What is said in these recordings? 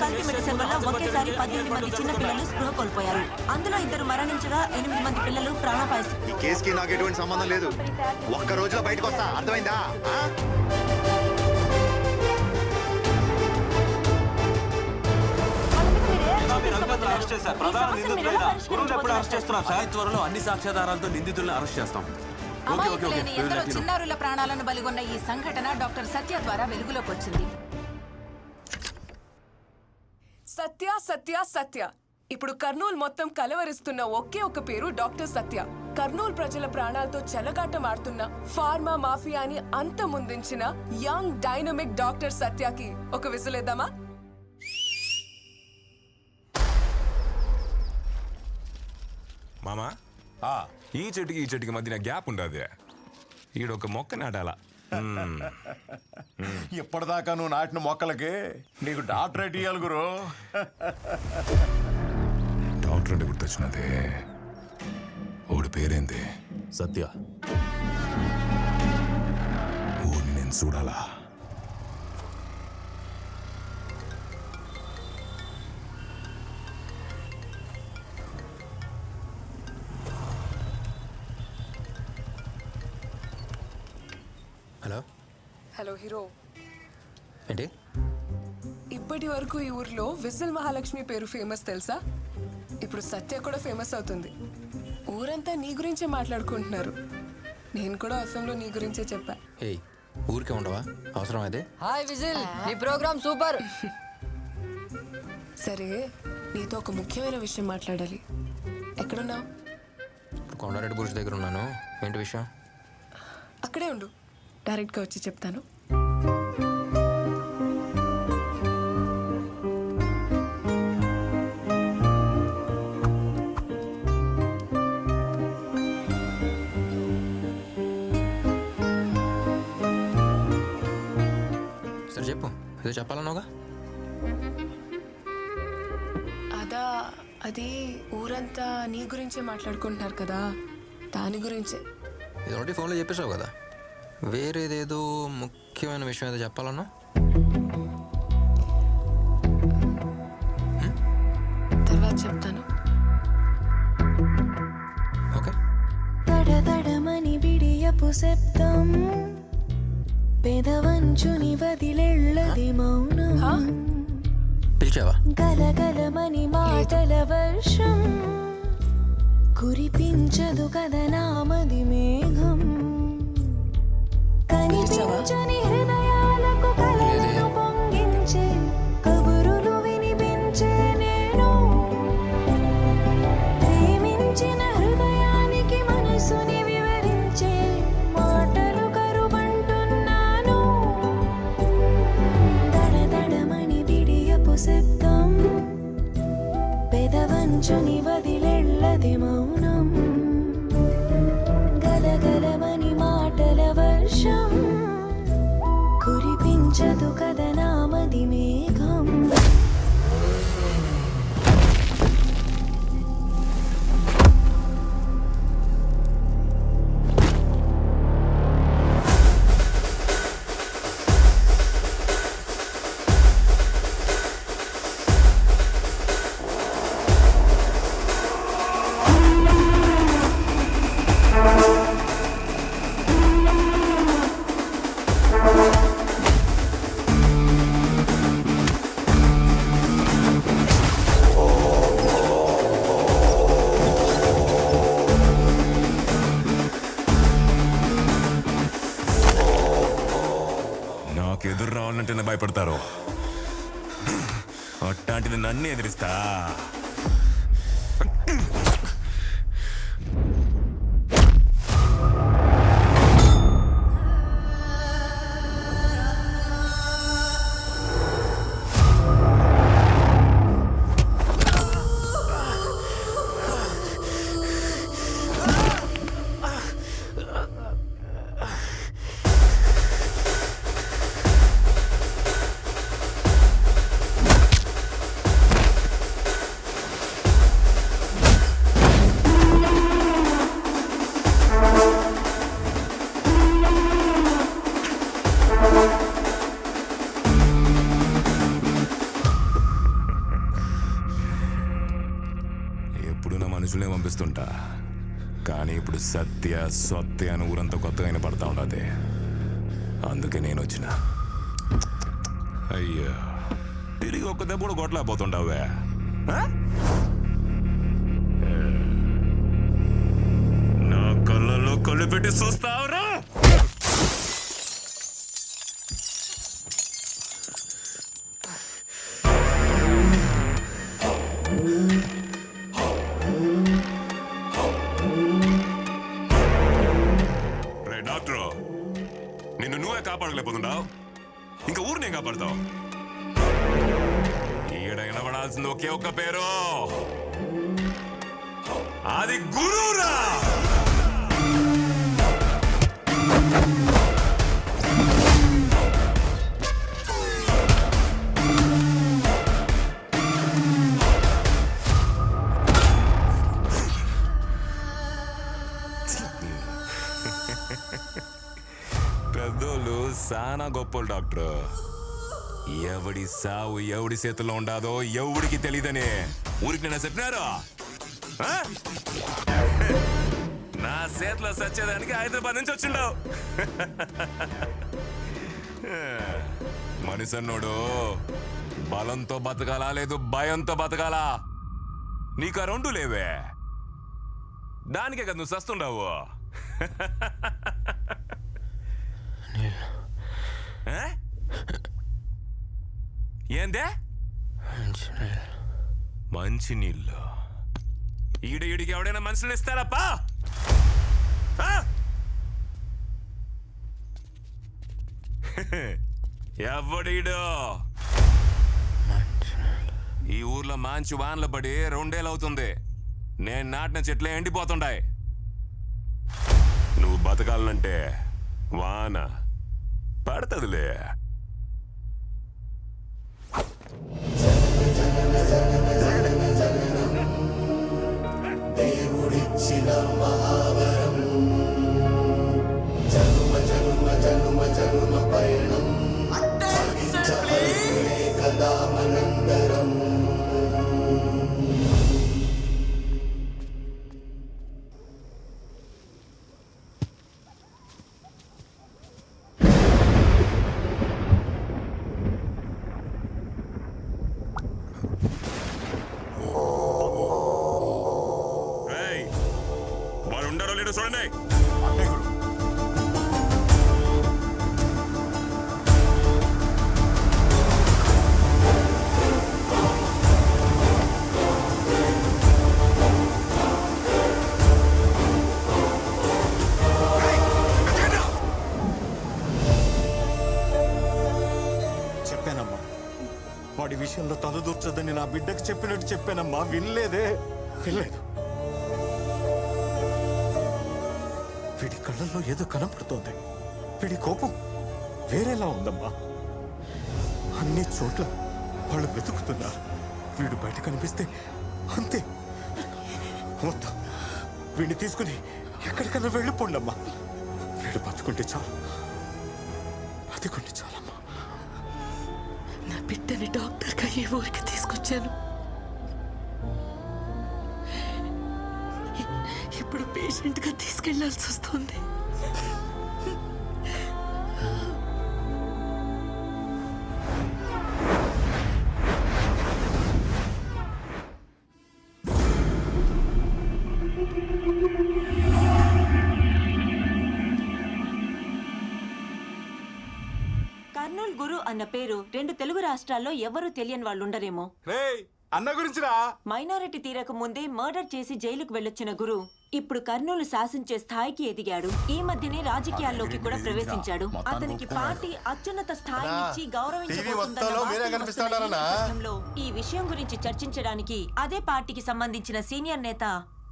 కల్తీ మెడిసిన్ వల్ల ఒకేసారి 18 మంది చిన్న పిల్లలు స్పృహ కోల్పోయారు. అందులో 2 మరణించగా 8 మంది పిల్లలు ప్రాణాపాయ స్థితి. ఈ కేసుకి నాకు ఎటువంటి సంబంధం లేదు. ఒక్క రోజులో బయటకు వస్తా, అర్థమైందా? త్వరలో అన్ని సాక్ష్యాధారాలతో నిందితులను అరెస్ట్ చేస్తాం. ఎందరో చిన్నారుల ప్రాణాలను బలిగొన్న ఈ సంఘటన డాక్టర్ సత్య ద్వారా వెలుగులోకి వచ్చింది. సత్య సత్య సత్య. ఇప్పుడు కర్నూలు మొత్తం కలవరిస్తున్న ఒకే ఒక పేరు డాక్టర్ సత్య. కర్నూలు ప్రజల ప్రాణాలతో చెలగాటం ఆడుతున్న ఫార్మా మాఫియాని అంతమొందించిన యంగ్ డైనమిక్ డాక్టర్ సత్యకి ఒక విసులేద్దామా? మామా ఈ చెట్టుకి మధ్యన గ్యాప్ ఉండదు. ఈడొక మొక్క నాటాలా. ఇప్పటిదాకా నువ్వు నాటిన మొక్కలకి నీకు డాక్టరేట్ ఇయ్యాలి గురు. డాక్టర్ అంటే గుర్తొచ్చినదే. ఓడి పేరేంది? సత్య. ఊరిని నేను చూడాలా. Hello hello hero. ఏంటి? ఇప్పటి వరకు ఈ ఊర్లో విజిల్ మహాలక్ష్మి పేరు ఫేమస్ తెలుసా? ఇప్పుడు సత్య కూడా ఫేమస్ అవుతుంది. ఊరంతా నీ గురించే మాట్లాడుకుంటున్నారు. నేను కూడా అసెంబ్లీలో నీ గురించే చెప్పా. ఏయ్, ఊరికే ఉండవా? అవసరం అదే. హాయ్ విజిల్, నీ ప్రోగ్రామ్ సూపర్. సరే, నీతో ఒక ముఖ్యమైన విషయం మాట్లాడాలి. ఎక్కడున్నావు? కొండారెడ్డి పురుషు దగ్గర ఉన్నాను. ఏంటి విషయం? అక్కడే ఉండు, డైరెక్ట్గా వచ్చి చెప్తాను. సరే చెప్పు, ఏదో చెప్పాలన్నావుగా. అది ఊరంతా నీ గురించే మాట్లాడుకుంటున్నారు కదా, దాని గురించే. ఇది ఒకటి ఫోన్లో చెప్పేసావు కదా. వేరేదేదో ముఖ్యమైన విషయం ఏదో చెప్పాలన్నా. తర్వాత చెప్తాను. ఓకే. తడతడమని బిడియపు శబ్దం, పెదవంచుని వదిలెళ్ళది మౌనం. పిలిచావా? గలగలమని మాటల వర్షం, కురిపించదు కదనామది మేఘం. కనిపించని హృదయాలకు కలలను పొంగించే కబురులు వినిపించే నేను. ప్రేమించిన హృదయానికి మనసుని వివరించే మాటలు కరువంటున్నాను. దడదడమని బిడియపు శబ్దం, పెదవంచుని వదిలెళ్ళది మౌనం. గలగలమని మాటల వర్షం, కురిపించదు కదనామది మేఘం. ఎదురు రావాలంటేనే భయపడతారు. అట్లాంటిది నన్ను ఎదిరిస్తా. మనుషులే పంపిస్తుంటా, కానీ ఇప్పుడు సత్య సత్య అని ఊరంతా కొత్తగా అయిన పడతా ఉండదు. అందుకే నేను వచ్చిన. అయ్యో, తిరిగి ఒక్క దెబ్బ కూడా కొట్టలేకపోతుంటావే. నా కళ్ళల్లో కళ్ళు పెట్టి చూస్తావురా? డాక్టర్, నిన్ను నువ్వే కాపాడలేకపోతున్నావు, ఇంకా ఊరినే కాపాడుతావు. ఈడ వినబడాల్సింది ఒకే ఒక్క పేరు, అది గురువురా. పెద్దోళ్ళు సానా గొప్పలు డాక్టర్. ఎవడి సావు ఎవడి చేతుల్లో ఉండాదో ఎవడికి తెలియదని ఊరికి నేను చెప్పినారు. నా చేతిలో సచ్చేదానికి హైదరాబాద్ నుంచి వచ్చిండావు. మనిషి అన్నోడు బలంతో బతకాలా లేదు భయంతో బతకాలా? నీకు ఆ రెండు లేవే, దానికే కదా నువ్వు సస్తుండవు. ఏందే మంచి నీళ్ళు? ఈడికి ఎవడైనా మనుషులు ఇస్తారప్పా? ఎవడీడు? ఈ ఊర్లో మంచి వానలు పడి 2 ఏళ్ళు అవుతుంది. నేను నాటిన చెట్లే ఎండిపోతుండాయి. నువ్వు బతకాలంటే వాన పడతదిలే. దేవుడిచ్చిన మహావరం, జనుమ జనుమ జనుమ జనుమ పయనం కదా మనందరం. వాడు ఉండారో లేడో చూడండి. చెప్పానమ్మా, వాడి విషయంలో తలదూర్చొద్దని నా బిడ్డకు చెప్పినట్టు చెప్పానమ్మా. వినలేదు. వీడి కళ్ళల్లో ఏదో కనపడుతోంది. వీడి కోపం వేరేలా ఉందమ్మా. అన్ని చోట్ల వాళ్ళు వెతుకుతున్నారు. వీడు బయట కనిపిస్తే అంతే. వద్దు, వీడిని తీసుకుని ఎక్కడికన్నా వెళ్ళిపోండమ్మా. వీడు బతుకుంటే చాలు, అది కొన్ని చాలమ్మా. నా బిడ్డని డాక్టర్గా ఈ ఊరికి తీసుకొచ్చాను. ఇప్పుడు పేషెంట్గా తీసుకెళ్లాల్సి వస్తుంది. కర్నూల్ గురు అన్న పేరు 2 తెలుగు రాష్ట్రాల్లో ఎవరూ తెలియని వాళ్ళు ఉండరేమో. అన్న గురించిరా. మైనారిటీ తీరక ముందే మర్డర్ చేసి జైలుకు వెళ్ళొచ్చిన గురు ఇప్పుడు కర్నూలు శాసించే స్థాయికి ఎదిగాడు. ఈ మధ్యనే రాజకీయాల్లోకి కూడా ప్రవేశించాడు. అతనికి పార్టీ అత్యున్నత స్థాయినిచ్చి గౌరవించబోతుందన్న ఈ విషయం గురించి చర్చించడానికి అదే పార్టీకి సంబంధించిన సీనియర్ నేత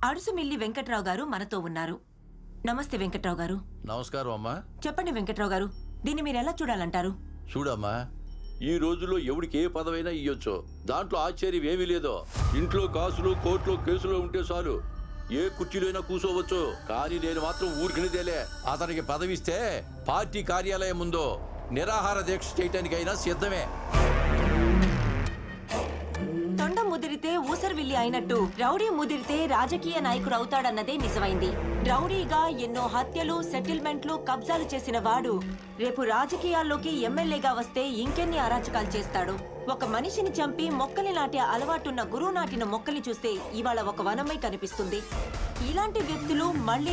అడుసుమిల్లి వెంకట్రావు గారు మనతో ఉన్నారు. నమస్తే వెంకట్రావు గారు. నమస్కారం అమ్మా. చెప్పండి వెంకట్రావు గారు, దీన్ని మీరు ఎలా చూడాలంటారు? చూడమ్మా, ఈ రోజుల్లో ఎవడికి ఏ పదవైనా ఇయ్యొచ్చు. దాంట్లో ఆశ్చర్యం ఏమీ లేదో. ఇంట్లో కాసులు కోర్టులో కేసులు ఉంటే చాలు, ఏ కుర్చీలైనా కూర్చోవచ్చు. కానీ నేను మాత్రం ఊరికినిదేలే. అతనికి పదవిస్తే పార్టీ కార్యాలయం ముందు నిరాహార దీక్ష చేయటానికైనా సిద్ధమే. దొండ ముదిరితే ఊసరవిల్లి అయినట్టు రౌడీ ముదిరితే రాజకీయ నాయకుడు అవుతాడన్నదే నిజమైంది. రౌడీగా ఎన్నో హత్యలు, సెటిల్మెంట్లు, కబ్జాలు చేసిన వాడు రేపు రాజకీయాల్లోకి ఎమ్మెల్యేగా వస్తే ఇంకెన్ని అరాచకాలు చేస్తాడు. ఒక మనిషిని చంపి మొక్కలు నాటే అలవాటున్న గురువు నాటిన మొక్కలు చూస్తే ఇవాళ ఒక వనమై కనిపిస్తుంది. ఇలాంటి వ్యక్తులు మళ్ళీ